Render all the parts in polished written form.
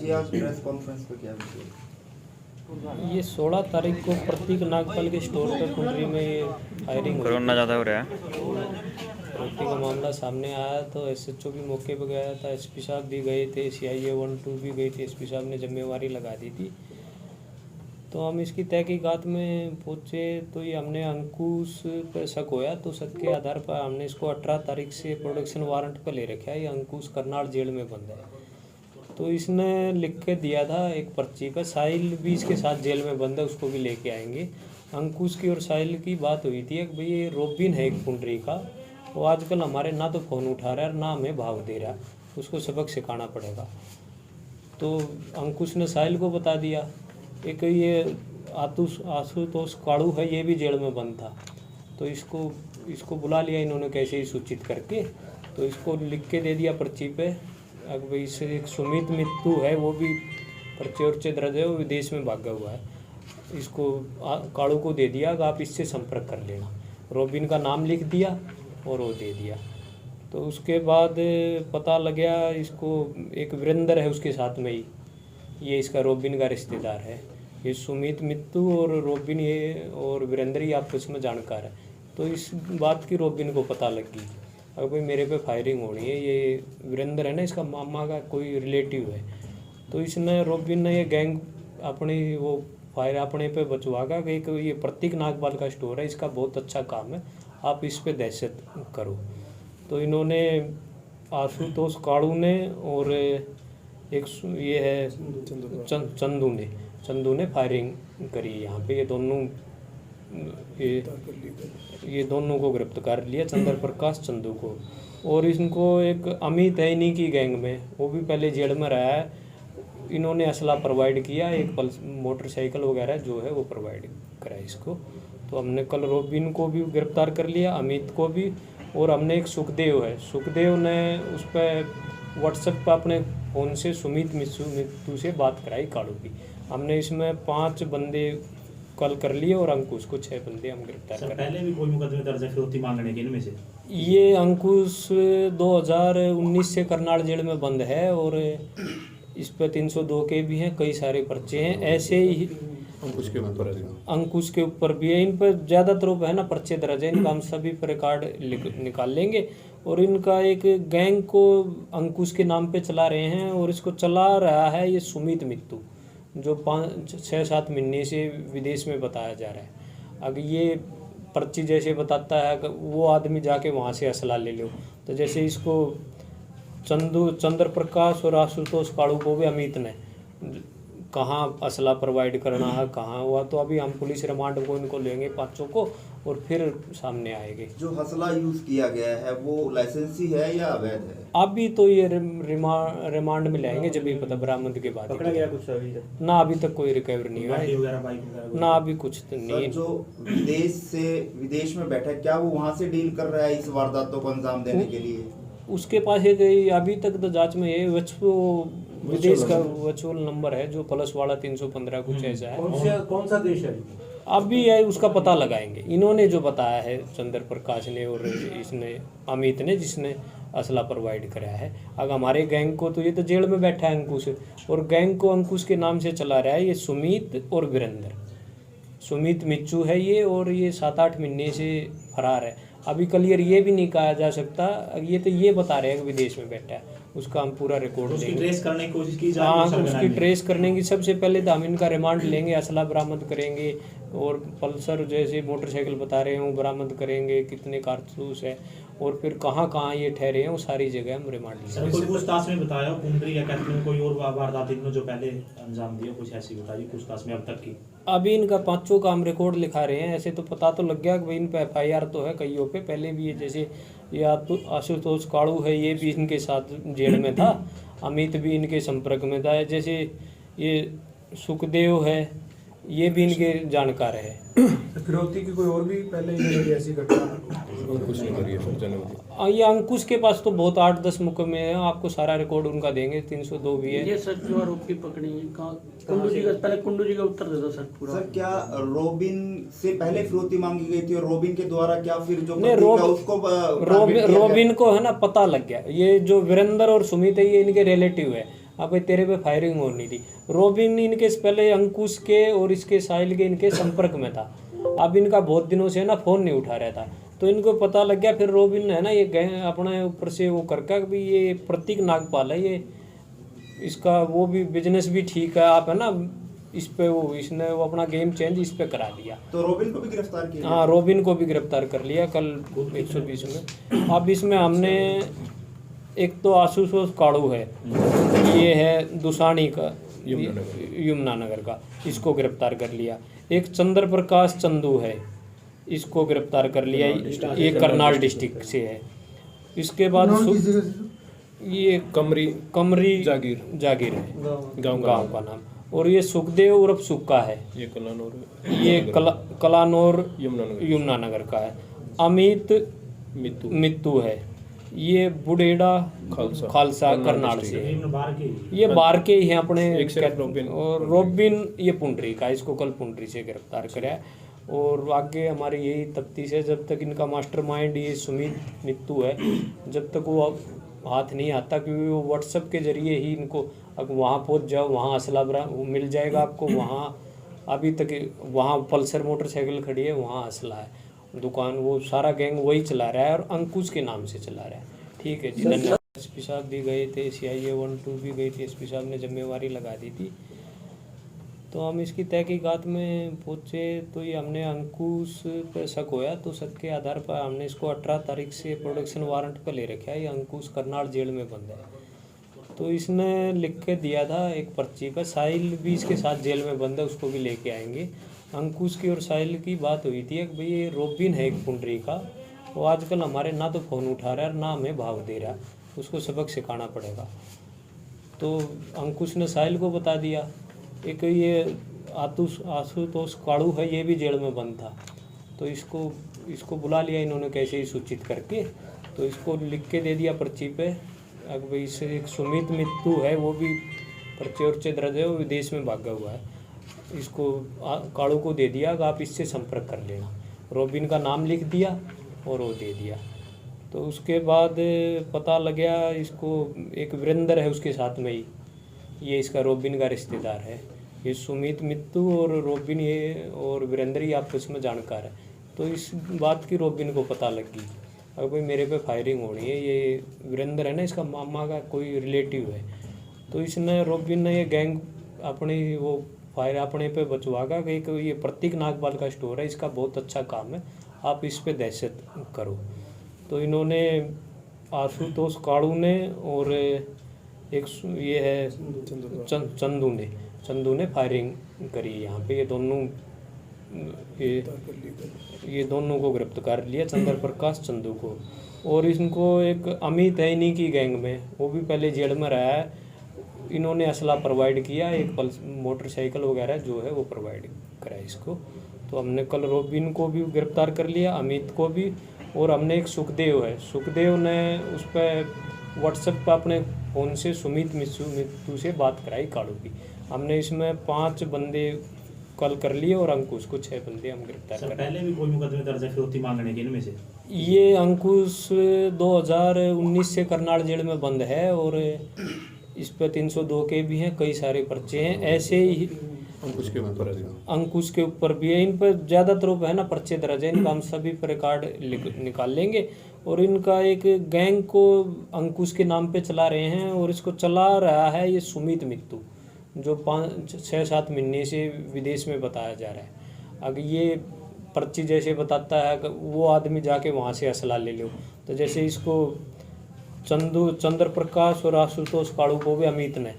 जी आज press conference पे क्या विषय? ये 16 तारीख को प्रतीक नागपाल के स्टोर पे कुंडरी में ये फायरिंग हुई। कोरोना ज़्यादा हो रहा है। आरोपी का मामला सामने आया तो एसएचओ भी मौके पर गया था, एसपी साहब भी गए थे, सीआईए 1-2 भी गई थी, एसपी साहब ने जिम्मेवारी लगा दी थी। तो हम इसकी तहकीकात में पहुँचे तो ये हमने अंकुश पे शक होया, तो शक के आधार पर हमने इसको 18 तारीख से प्रोडक्शन वारंट पर ले रखा है। ये अंकुश करनाल जेल में बंद है। तो इसने लिख के दिया था एक पर्ची पर, साहिल भी इसके साथ जेल में बंद है, उसको भी लेके आएंगे। अंकुश की और साहिल की बात हुई थी कि भाई ये रोबिन है एक कुंडरी का, वो आजकल हमारे ना तो फ़ोन उठा रहा है ना हमें भाव दे रहा, उसको सबक सिखाना पड़ेगा। तो अंकुश ने साहिल को बता दिया। एक ये आशुतोष काड़ू है, ये भी जेल में बंद था, तो इसको बुला लिया इन्होंने कैसे ही सूचित करके, तो इसको लिख के दे दिया पर्ची पे। अब भाई इससे एक सुमित मित्तू है, वो भी पर्चे उर्चे दर्ज है, वो विदेश में भागा हुआ है। इसको काड़ू को दे दिया कि आप इससे संपर्क कर लेना। रोबिन का नाम लिख दिया और वो दे दिया। तो उसके बाद पता लग गया इसको एक वीरेंद्र है उसके साथ में ही, ये इसका रोबिन का रिश्तेदार है। ये सुमित मित्तू और रोबिन ये और वीरेंद्र ही आपस में जानकार है। तो इस बात की रोबिन को पता लगी, अब भाई मेरे पे फायरिंग होनी है। ये वीरेंद्र है ना, इसका मामा का कोई रिलेटिव है। तो इसने रोबिन ने ये गैंग अपनी वो फायर अपने पे बचवागा कि एक ये प्रतीक नागपाल का स्टोर है, इसका बहुत अच्छा काम है, आप इस पे दहशत करो। तो इन्होंने आशुतोष काड़ू ने और एक ये है चंदू ने फायरिंग करी यहाँ पे। ये दोनों को गिरफ्तार कर लिया, चंद्र प्रकाश चंदू को। और इनको एक अमित है इन्हीं की गैंग में, वो भी पहले जेल में रहा है। इन्होंने असला प्रोवाइड किया, एक मोटरसाइकिल वगैरह जो है वो प्रोवाइड करा इसको। तो हमने कल रोबिन को भी गिरफ्तार कर लिया, अमित को भी। और हमने एक सुखदेव है, सुखदेव ने उस पर व्हाट्सएप पर अपने फ़ोन से सुमित मित्तू से बात कराई काड़ू की। हमने इसमें 5 बंदे कल कर लिए और अंकुश को 6 बंदे हम गिरफ्तार कर। पहले भी कोई मुकदमे दर्ज है फिरौती मांगने के इनमें से? ये अंकुश 2019 से करनाल जेल में बंद है और इस पर 302 के भी हैं, कई सारे पर्चे हैं। ऐसे ही अंकुश के ऊपर भी है, इन पर ज़्यादातर है ना पर्चे दर्ज है। इनका हम सभी पर रिकॉर्ड निकाल लेंगे। और इनका एक गैंग को अंकुश के नाम पे चला रहे हैं और इसको चला रहा है ये सुमित मित्तू, जो 5-6-7 महीने से विदेश में बताया जा रहा है। अगर ये पर्ची जैसे बताता है कि वो आदमी जाके वहाँ से असला ले लो, तो जैसे इसको चंद्र प्रकाश और आशुतोष काड़ू को भी अमित ने कहाँ असला प्रोवाइड करना है, कहाँ हुआ, तो अभी हम पुलिस रिमांड को इनको लेंगे 5 को और फिर सामने आएंगे। जो हसला यूज़ किया गया है वो लाइसेंसी है या अवैध है? अभी तो ये रिमांड में लाएंगे जब भी पता बरामद के बाद। पकड़ा गया कुछ अभी तक? ना अभी तक कोई रिकवरी नहीं हुआ है, ना अभी कुछ तो नहीं। जो विदेश में बैठा है, क्या वो वहाँ से डील कर रहा है इस वारदातों को अंजाम देने के लिए? उसके पास एक अभी तक तो जांच में ये विदेश का वर्चुअल नंबर है जो प्लस वाला 315 कुछ ऐसा है। कौन सा देश है? अभी है उसका पता लगाएंगे। इन्होंने जो बताया है चंद्र प्रकाश ने और इसने अमित ने, जिसने असला प्रोवाइड कराया है। अगर हमारे गैंग को, तो ये तो जेल में बैठा है अंकुश, और गैंग को अंकुश के नाम से चला रहा है ये सुमित और वीरेंद्र। सुमित मिच्चू है ये, और ये 7-8 महीने से फरार है। अभी क्लियर ये भी नहीं कहा जा सकता, ये तो ये बता रहे हैं कि विदेश में बैठा है। उसका हम पूरा रिकॉर्ड लेंगे, ट्रेस करने की कोशिश की जा रही है। उसकी ट्रेस करने की सबसे पहले तो हम इनका रिमांड लेंगे, असला बरामद करेंगे और पल्सर जैसे मोटरसाइकिल बता रहे हैं वो बरामद करेंगे, कितने कारतूस है और फिर कहाँ कहाँ ये ठहरे हैं वो सारी जगह हम रिमांड लेंगे। कोई पूछताछ में बताया कुंडरी या कहते हैं कोई और वारदात इन्होंने जो पहले अंजाम दिया, कुछ ऐसी बताइए पूछताछ में अब तक की? अभी इनका 5 का हम रिकॉर्ड लिखा रहे हैं। ऐसे तो पता तो लग गया कि भाई इन पे FIR तो है कईयों पे, पहले भी ये जैसे ये आशुतोष काड़ू है, ये भी इनके साथ जेल में था, अमित भी इनके संपर्क में था। जैसे ये सुखदेव है, ये भी इनके जानकार है। फिरौती की कोई और भी पहले ऐसी घटना? ये अंकुश के पास तो बहुत 8-10 मुकदमे हैं, आपको सारा रिकॉर्ड उनका देंगे। 302 भी है। ये सर जो आरोपी पकड़ी है कुंडू जी का, पहले कुंडू जी का उत्तर दे दो सर पूरा। सर क्या रोबिन से पहले फिरौती मांगी गई थी और रोबिन के द्वारा क्या फिर जो रोबिन को है ना पता लग गया, ये जो वीरेंद्र और सुमित है ये इनके रिलेटिव है। अब भाई तेरे पे फायरिंग होनी थी। रोबिन इनके पहले अंकुश के और इसके साहिल के इनके संपर्क में था। अब इनका बहुत दिनों से ना फ़ोन नहीं उठा रहा था, तो इनको पता लग गया। फिर रोबिन है ना ये गए अपने ऊपर से वो करके भी ये प्रतीक नागपाल है, ये इसका वो भी बिजनेस भी ठीक है, आप है ना इस पे वो इसने वो अपना गेम चेंज इस पे करा दिया। तो रोबिन को भी गिरफ्तार किया? हाँ, रोबिन को भी गिरफ्तार कर लिया कल 120 में। अब इसमें हमने एक तो आशुतोष काड़ू है, ये है दुसानी का यमुनानगर का, इसको गिरफ्तार कर लिया। एक चंद्र प्रकाश चंदू है, इसको गिरफ्तार कर लिया, ये करनाल डिस्ट्रिक्ट से है। इसके बाद ये कमरी जागीर है गांव का नाम, और ये सुखदेव उर्फ सुक्का है, ये कलानौर यमुनानगर का है। अमित मित्तू है, ये बुडेड़ा खालसा करनाल से है, ये बाहर के ही हैं अपने। और रोबिन ये पुंडरी का, इसको कल पुंडरी से गिरफ्तार कराया। और आगे हमारी यही तफ्तीश है, जब तक इनका मास्टरमाइंड ये सुमित मित्तू है, जब तक वो हाथ नहीं आता, क्योंकि वो व्हाट्सएप के जरिए ही इनको, अब वहाँ पहुँच जाओ वहाँ असला वो मिल जाएगा आपको। वहाँ अभी तक वहाँ पल्सर मोटरसाइकिल खड़ी है, वहाँ असला है, दुकान वो सारा गैंग वही चला रहा है और अंकुश के नाम से चला रहा है। ठीक है जी, धन्यवाद। एसपी साहब भी गए थे, CIA 1-2 भी गई थी, एसपी साहब ने जिम्मेवारी लगा दी थी। तो हम इसकी तहकीकात में पूछे तो ये हमने अंकुश पे शक होया, तो शक के आधार पर हमने इसको 18 तारीख से प्रोडक्शन वारंट पर ले रखा है। ये अंकुश करनाल जेल में बंद है, तो इसने लिख के दिया था एक पर्ची पर। साहिल भी इसके साथ जेल में बंद है, उसको भी लेके आएंगे। अंकुश की और साहिल की बात हुई थी कि भाई ये रोबिन है एक पुंडरी का, वो आजकल हमारे ना तो फ़ोन उठा रहा है ना हमें भाव दे रहा, उसको सबक सिखाना पड़ेगा। तो अंकुश ने साहिल को बता दिया। एक ये आशुतोष काड़ू है, ये भी जेल में बंद था, तो इसको बुला लिया इन्होंने कैसे ही सूचित करके, तो इसको लिख के दे दिया पर्ची पे। अब भाई इससे एक सुमित मित्तू है, वो भी पर्चे उर्चे दर्ज है, वो विदेश में भागा हुआ है। इसको काड़ू को दे दिया कि आप इससे संपर्क कर लेना। रोबिन का नाम लिख दिया और वो दे दिया। तो उसके बाद पता लग गया इसको, एक वीरेंद्र है उसके साथ में ही, ये इसका रोबिन का रिश्तेदार है। ये सुमित मित्तू और रोबिन ये और वीरेंद्र ही आपस में जानकार है। तो इस बात की रोबिन को पता लगी, अब भाई मेरे पे फायरिंग होनी है। ये वीरेंद्र है ना, इसका मामा का कोई रिलेटिव है। तो इसने रोबिन ने ये गैंग अपनी वो फायर अपने पे बचवागा कि एक ये प्रतीक नागपाल का स्टोर है, इसका बहुत अच्छा काम है, आप इस पे दहशत करो। तो इन्होंने आशुतोष काड़ू ने और एक ये है चंदू ने फायरिंग करी यहाँ पे। ये दोनों को गिरफ्तार कर लिया, चंद्र प्रकाश चंदू को। और इनको एक अमित है इन्हीं की गैंग में, वो भी पहले जेल में रहा है। इन्होंने असला प्रोवाइड किया, एक मोटरसाइकिल वगैरह जो है वो प्रोवाइड करा इसको। तो हमने कल रोबिन को भी गिरफ्तार कर लिया, अमित को भी। और हमने एक सुखदेव है, सुखदेव ने उस पर व्हाट्सएप पर अपने फ़ोन से सुमित मित्तू से बात कराई काड़ू की। हमने इसमें 5 बंदे कल कर लिए और अंकुश को 6 बंदे हम गिरफ्तार कर। पहले भी कोई मुकदमे दर्ज है फिरौती मांगने के इनमें से? ये अंकुश 2019 से करनाल जेल में बंद है और इस पर 302 के भी हैं, कई सारे पर्चे हैं। ऐसे ही अंकुश के ऊपर भी है, इन पर ज़्यादातर है ना पर्चे दर्ज है। इनका हम सभी पर रिकॉर्ड निकाल लेंगे। और इनका एक गैंग को अंकुश के नाम पे चला रहे हैं और इसको चला रहा है ये सुमित मित्तू, जो 5-6-7 महीने से विदेश में बताया जा रहा है। अगर ये पर्ची जैसे बताता है कि वो आदमी जाके वहाँ से असला ले लो, तो जैसे इसको चंद्र प्रकाश और आशुतोष काड़ू को भी अमित ने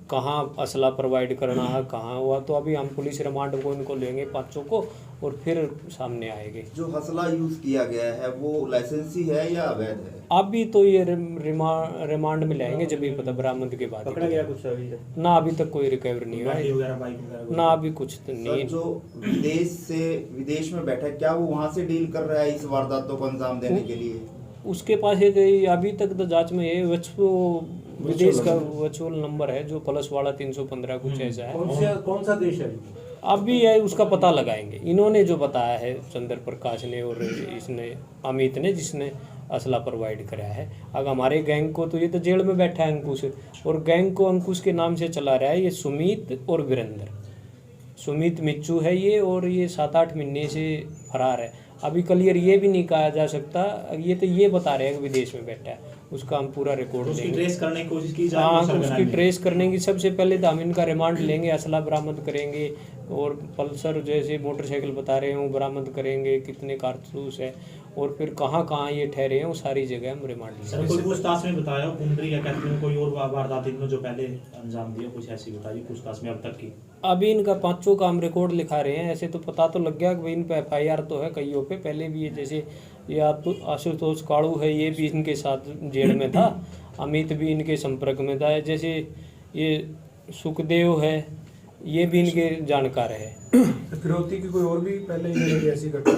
कहाँ असला प्रोवाइड करना है, कहाँ हुआ, तो अभी हम पुलिस रिमांड को इनको लेंगे 5 को और फिर सामने आएंगे। जो हसला यूज़ किया गया है वो लाइसेंसी है या अवैध है? अभी तो ये रिमांड में लाएंगे जब भी पता बरामद के बाद। पकड़ा गया कुछ अभी ना, अभी तक कोई रिकवरी नहीं हुआ है ना, अभी कुछ तो नहीं। जो विदेश में बैठा है, क्या वो वहाँ से डील कर रहा है इस वारदातों को अंजाम देने के लिए? उसके पास एक अभी तक तो जांच में ये विदेश का वर्चुअल नंबर है जो प्लस वाला 315 कुछ ऐसा है। कौन सा देश है? अभी है उसका पता लगाएंगे। इन्होंने जो बताया है चंद्र प्रकाश ने और इसने अमित ने, जिसने असला प्रोवाइड कराया है। अगर हमारे गैंग को तो ये तो जेल में बैठा है अंकुश, और गैंग को अंकुश के नाम से चला रहा है ये सुमित और वीरेंद्र। सुमित मिच्चू है ये, और ये 7-8 महीने से फरार है। अभी क्लियर ये भी नहीं कहा जा सकता, ये तो ये बता रहे हैं कि विदेश में बैठा है। उसका हम पूरा रिकॉर्ड उसकी लेंगे। ट्रेस करने की कोशिश की जा हाँ, रही है उसकी ट्रेस करने की सबसे पहले तो हम इनका रिमांड लेंगे, असला बरामद करेंगे, और पल्सर जैसे मोटरसाइकिल बता रहे हैं वो बरामद करेंगे, कितने कारतूस है, और फिर कहाँ कहाँ ये ठहरे हैं वो सारी जगह हम रिमांड सर लेंगे। कोई पूछताछ में बताया कुंडरी या कैथरीन कोई और वारदात इन्होंने जो पहले अंजाम दिया, कुछ ऐसी बताइए पूछताछ में अब तक की। अभी इनका 5 का हम रिकॉर्ड लिखा रहे हैं। ऐसे तो पता तो लग गया कि भाई इन पे FIR तो है कईयों पे, पहले भी ये जैसे ये आशुतोष काड़ू है ये भी इनके साथ जेल में था, अमित भी इनके संपर्क में था, जैसे ये सुखदेव है ये भी इनके जानकार है। फिरौती की कोई और भी पहले ये ऐसी घटना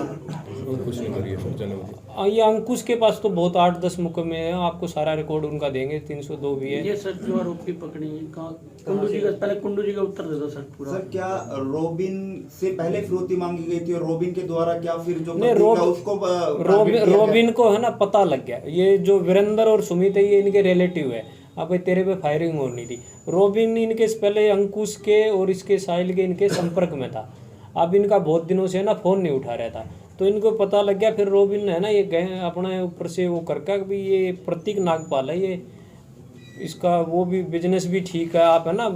ये अंकुश के पास तो बहुत 8-10 मुकदमे हैं, आपको सारा रिकॉर्ड उनका देंगे, 302 भी है। ये सर जो आरोपी पकड़ी कहाँ कुंडू जी का, पहले कुंडू जी का उत्तर दे दो सर पूरा। सर क्या रोबिन से पहले फिरौती मांगी गई थी और रोबिन के द्वारा क्या फिर जो नहीं, पति था उसको टारगेट किया गया? रोबिन को है ना पता लग गया, ये जो वीरेंद्र और सुमित है ये इनके रिलेटिव है। अब भाई तेरे पे फायरिंग होनी थी, रोबिन इनके पहले अंकुश के और इसके साहिल के इनके संपर्क में था। अब इनका बहुत दिनों से ना फोन नहीं उठा रहा था, तो इनको पता लग गया। फिर रोबिन है ना ये गए अपने ऊपर से वो करके भी ये प्रतीक नागपाल है, ये इसका वो भी बिजनेस भी ठीक है, आप है ना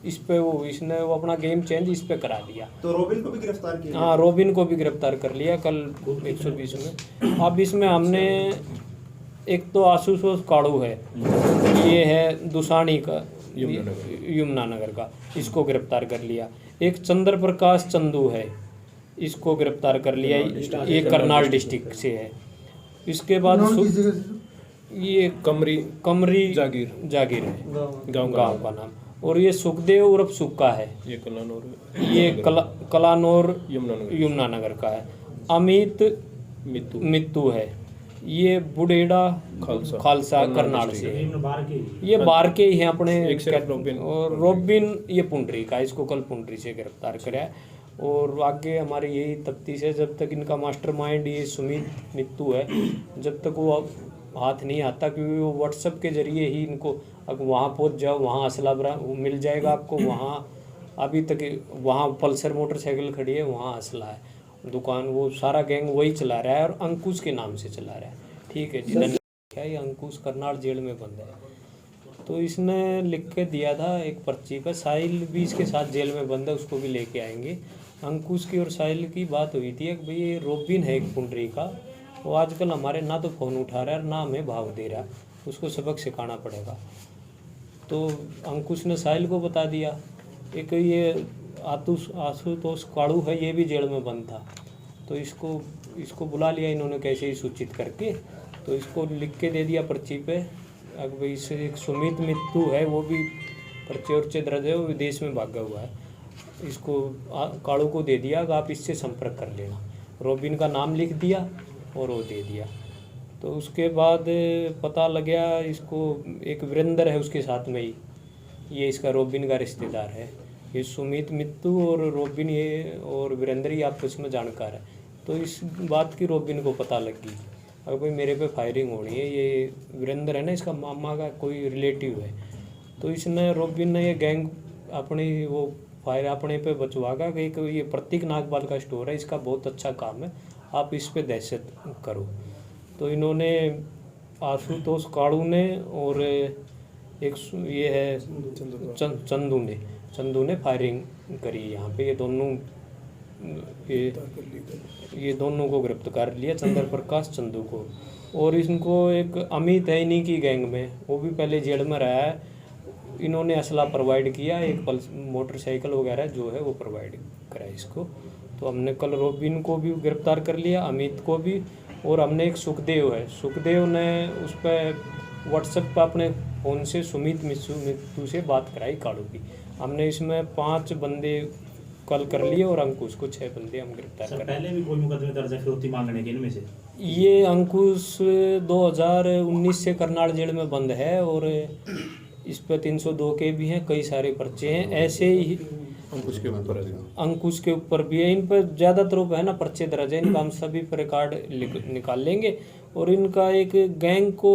इस पे वो इसने वो अपना गेम चेंज इस पे करा दिया। तो रोबिन को भी गिरफ्तार किया? हाँ, रोबिन को भी गिरफ्तार कर लिया कल 120 में। अब इसमें हमने एक तो आशुतोष काड़ू है, ये है दुसानी का यमुनानगर का, इसको गिरफ्तार कर लिया। एक चंद्र प्रकाश चंदू है, इसको गिरफ्तार कर लिया, ये करनाल डिस्ट्रिक्ट से है। इसके बाद ये कमरी जागीर है गांव का नाम, और ये सुखदेव उर्फ सुक्का है, ये कलानौर यमुनानगर का है। अमित मित्तू है, ये बुढ़ेड़ा खालसा करनाल से है, ये बाहर के ही हैं अपने। और रोबिन ये पुंडरी का, इसको कल पुंडरी से गिरफ्तार कराया। और आगे हमारी यही तफ्तीश है, जब तक इनका मास्टरमाइंड ये सुमित मित्तू है, जब तक वो हाथ नहीं आता, क्योंकि वो व्हाट्सएप के जरिए ही इनको, अब वहाँ पहुँच जाओ वहाँ असला मिल जाएगा आपको, वहाँ अभी तक वहाँ पल्सर मोटरसाइकिल खड़ी है, वहाँ असला है, दुकान वो सारा गैंग वही चला रहा है और अंकुश के नाम से चला रहा है। ठीक है जी, धन्यवाद। ये अंकुश करनाल जेल में बंद है, तो इसने लिख के दिया था एक पर्ची पर। साहिल भी इसके साथ जेल में बंद है, उसको भी लेके आएंगे। अंकुश की और साहिल की बात हुई थी कि भाई ये रोबिन है एक पुंडरी का, वो आजकल हमारे ना तो फ़ोन उठा रहा है ना हमें भाव दे रहा, उसको सबक सिखाना पड़ेगा। तो अंकुश ने साहिल को बता दिया। एक ये आशुतोष काड़ू है, ये भी जेल में बंद था, तो इसको बुला लिया इन्होंने कैसे ही सूचित करके, तो इसको लिख के दे दिया पर्ची पे। अब भाई इससे एक सुमित मित्तू है, वो भी पर्चे उर्चे दर्ज है, वो विदेश में भागा हुआ है। इसको काड़ू को दे दिया कि आप इससे संपर्क कर लेना। रोबिन का नाम लिख दिया और वो दे दिया। तो उसके बाद पता लग गया इसको, एक वीरेंद्र है उसके साथ में ही, ये इसका रोबिन का रिश्तेदार है। ये सुमित मित्तू और रोबिन ये और वीरेंद्र ही आपस में जानकार है। तो इस बात की रोबिन को पता लगी, अब भाई मेरे पे फायरिंग होनी है, ये वीरेंद्र है ना इसका मामा का कोई रिलेटिव है, तो इसने रोबिन ने ये गैंग अपनी वो फायर अपने पे बचवागा कि एक ये प्रतीक नागपाल का स्टोर है, इसका बहुत अच्छा काम है, आप इस पे दहशत करो। तो इन्होंने आशुतोष काड़ू ने और एक ये है चंदू ने फायरिंग करी यहाँ पे। ये दोनों को गिरफ्तार कर लिया, चंद्र प्रकाश चंदू को। और इनको एक अमित है इन्हीं की गैंग में, वो भी पहले जेल में रहा है। इन्होंने असला प्रोवाइड किया, एक मोटरसाइकिल वगैरह जो है वो प्रोवाइड करा इसको। तो हमने कल रोबिन को भी गिरफ्तार कर लिया, अमित को भी, और हमने एक सुखदेव है, सुखदेव ने उस पर व्हाट्सएप पर अपने फ़ोन से सुमित मित्तू से बात कराई काड़ू की। हमने इसमें 5 बंदे कल कर लिए और अंकुश को 6 बंदे हम गिरफ्तार कर। पहले भी कोई मुकदमे दर्ज है फिरौती मांगने के इनमें से? ये अंकुश 2019 से करनाल जेल में बंद है और इस पर 302 के भी हैं, कई सारे पर्चे हैं। ऐसे ही अंकुश के ऊपर भी है, इन पर ज़्यादातर है ना पर्चे दर्ज है, इनका हम सभी पर रिकॉर्ड निकाल लेंगे और इनका एक गैंग को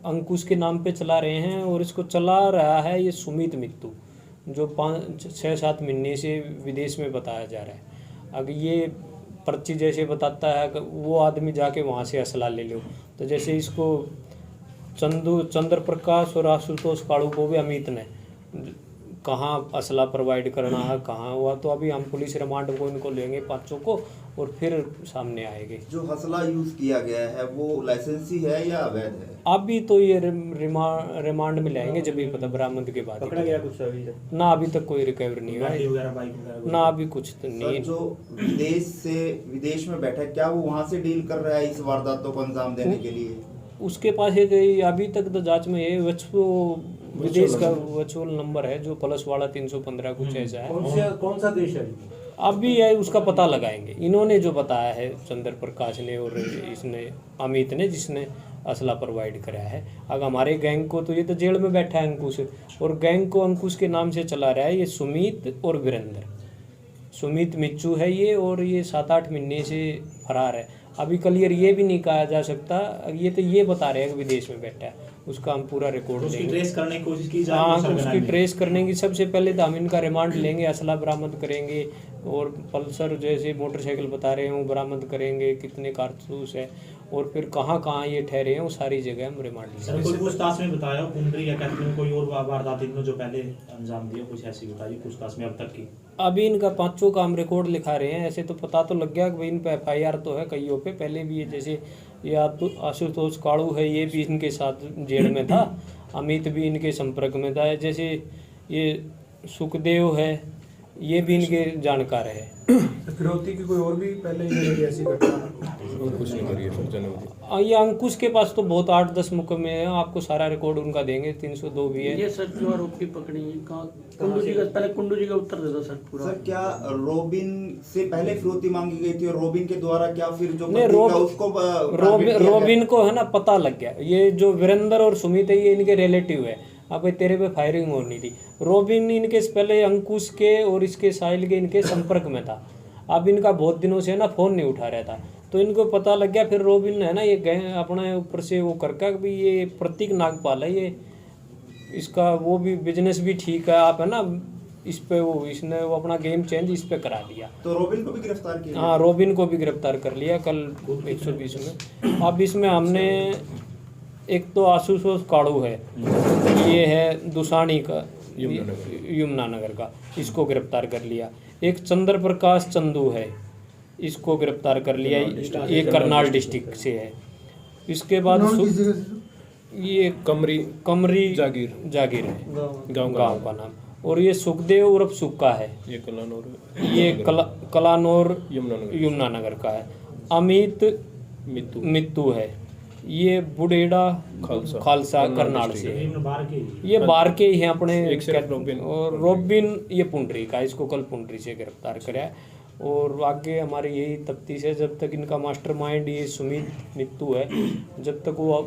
अंकुश के नाम पे चला रहे हैं और इसको चला रहा है ये सुमित मित्तू, जो 5-6-7 महीने से विदेश में बताया जा रहा है। अगर ये पर्ची जैसे बताता है कि वो आदमी जाके वहाँ से असला ले लो, तो जैसे इसको चंद्र प्रकाश और आशुतोष काड़ू को भी अमित ने कहाँ असला प्रोवाइड करना है, कहाँ हुआ, तो अभी हम पुलिस रिमांड को इनको लेंगे 5 को और फिर सामने आएंगे। जो हसला यूज किया गया है वो लाइसेंसी है या अवैध है? अभी तो ये रिमांड में लाएंगे जब भी पता बरामद के बाद। पकड़ा गया कुछ अभी तक? ना अभी तक कोई रिकवर नहीं हुआ गाड़ी है, वगैरह बाइक वगैरह ना अभी कुछ तो सर, नहीं। जो विदेश में बैठा है, क्या वो वहाँ से डील कर रहा है इस वारदातों को अंजाम देने के लिए? उसके पास एक अभी तक तो जांच में ये विदेश का वर्चुअल नंबर है जो प्लस वाला 315 कुछ ऐसा है। कौन सा देश है? अभी है उसका पता लगाएंगे। इन्होंने जो बताया है चंद्र प्रकाश ने और इसने अमित ने, जिसने असला प्रोवाइड कराया है। अगर हमारे गैंग को, तो ये तो जेल में बैठा है अंकुश, और गैंग को अंकुश के नाम से चला रहा है ये सुमित और वीरेंद्र। सुमित मिच्चू है ये, और ये 7-8 महीने से फरार है। अभी क्लियर ये भी नहीं कहा जा सकता, ये तो ये बता रहे हैं कि विदेश में बैठा है, उसका हम पूरा रिकॉर्ड उसकी लेंगे। ट्रेस करने की कोशिश की जा हाँ, रही है उसकी ट्रेस करने की सबसे पहले तो हम इनका रिमांड लेंगे, असला बरामद करेंगे और पल्सर जैसे मोटरसाइकिल बता रहे हैं वो बरामद करेंगे, कितने कारतूस है और फिर कहाँ कहाँ ये ठहरे हैं वो सारी जगह हम रिमांड सर, लेंगे। कोई पूछताछ में बताया कुंडरी या कैथरीन कोई और वारदात इन्होंने जो पहले अंजाम दिया, कुछ ऐसी बताइए पूछताछ में अब तक की? अभी इनका 5 का हम रिकॉर्ड लिखा रहे हैं। ऐसे तो पता तो लग गया कि भाई इन पे FIR तो है कईयों पे, पहले भी ये जैसे ये आशुतोष काड़ू है, ये भी इनके साथ जेल में था, अमित भी इनके संपर्क में था, जैसे ये सुखदेव है ये भी इनके जानकार है। फिरौती की कोई और भी पहले ये ऐसी घटना? कुछ नहीं करिए सर, जनवरी। ये अंकुश के पास तो बहुत 8-10 मुकदमे हैं, आपको सारा रिकॉर्ड उनका देंगे, 302 भी है। ये सर जो आरोपी पकड़ी है कहाँ? कुंडू जी का, पहले कुंडू जी का उत्तर दे दो सर पूरा। सर, क्या रोबिन से पहले फिरौती मांगी गई थी और रोबिन के द्वारा क्या फिर जो नहीं, पति था उसको target किया गया? रोबिन को है ना पता लग गया, ये जो वीरेंद्र और सुमित है ये इनके रिलेटिव है। अब भाई तेरे पे फायरिंग होनी थी, रोबिन इनके पहले अंकुश के और इसके साहिल के इनके संपर्क में था। अब इनका बहुत दिनों से ना फ़ोन नहीं उठा रहा था, तो इनको पता लग गया। फिर रोबिन है ना ये गए अपने ऊपर से वो करके भी ये प्रतीक नागपाल है, ये इसका वो भी बिजनेस भी ठीक है, आप है ना इस पे वो इसने वो अपना गेम चेंज इस पे करा दिया। तो रोबिन को भी गिरफ्तार किया? हाँ, रोबिन को भी गिरफ्तार कर लिया कल 120 में। अब इसमें हमने एक तो आशुतोष काड़ू है, ये है दुसानी का यमुनानगर का, इसको गिरफ्तार कर लिया। एक चंद्र प्रकाश चंदू है, इसको गिरफ्तार कर लिया, ये करनाल डिस्ट्रिक्ट से है। इसके बाद ये कमरी जागीर है गांव का नाम, और ये सुखदेव उर्फ सुक्का है, ये कलानौर यमुनानगर का है। अमित मित्तू है, ये बुडेड़ा खालसा करनाल से है, ये बाहर के ही हैं अपने। और रोबिन ये पुंडरी का, इसको कल पुंडरी से गिरफ्तार कराया। और आगे हमारी यही तफ्तीश है, जब तक इनका मास्टरमाइंड ये सुमित मित्तू है, जब तक वो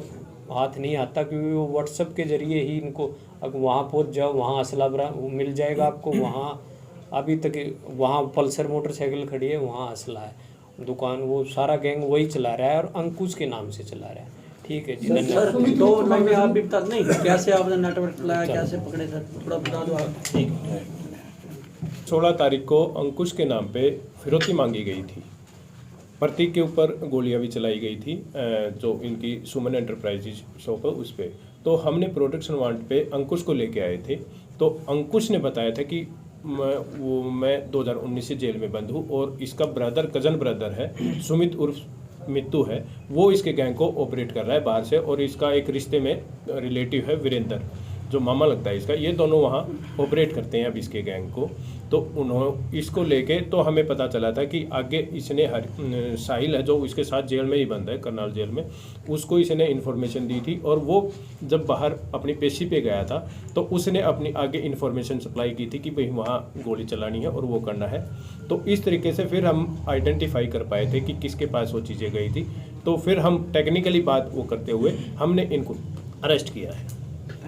हाथ नहीं आता, क्योंकि वो व्हाट्सएप के जरिए ही इनको, अगर वहाँ पहुँच जाओ वहाँ असला मिल जाएगा आपको। वहाँ अभी तक वहाँ पल्सर मोटरसाइकिल खड़ी है, वहाँ असला है, दुकान वो सारा गैंग वही चला रहा है और अंकुश के नाम से चला रहा है। ठीक है जी, सर 2 महीने आप भी बता नहीं कैसे आपने नेटवर्क चलाया, कैसे पकड़े सर, थोड़ा बता दो आप। ठीक 16 तारीख को अंकुश के नाम पे फिरौती मांगी गई थी, प्रतीक के ऊपर गोलियां भी चलाई गई थी, जो इनकी सुमन एंटरप्राइजेज शॉप है उस पर। तो हमने प्रोटेक्शन वारंट पे अंकुश को लेके आए थे, तो अंकुश ने बताया था कि मैं 2019 से जेल में बंद हूँ और इसका कजन ब्रदर है सुमित उर्फ मित्तू है, वो इसके गैंग को ऑपरेट कर रहा है बाहर से, और इसका एक रिश्ते में रिलेटिव है वीरेंद्र, जो मामा लगता है इसका, ये दोनों वहाँ ऑपरेट करते हैं अब इसके गैंग को। तो उन्होंने इसको लेके, तो हमें पता चला था कि आगे इसने साहिल है जो इसके साथ जेल में ही बंद है, करनाल जेल में, उसको इसने इन्फॉर्मेशन दी थी, और वो जब बाहर अपनी पेशी पे गया था तो उसने अपनी आगे इन्फॉर्मेशन सप्लाई की थी कि भाई वहाँ गोली चलानी है और वो करना है। तो इस तरीके से फिर हम आइडेंटिफाई कर पाए थे कि किसके पास वो चीज़ें गई थी, तो फिर हम टेक्निकली बात वो करते हुए हमने इनको अरेस्ट किया है।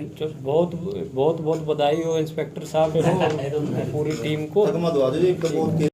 बहुत बहुत बहुत बधाई हो इंस्पेक्टर साहब को, पूरी टीम को।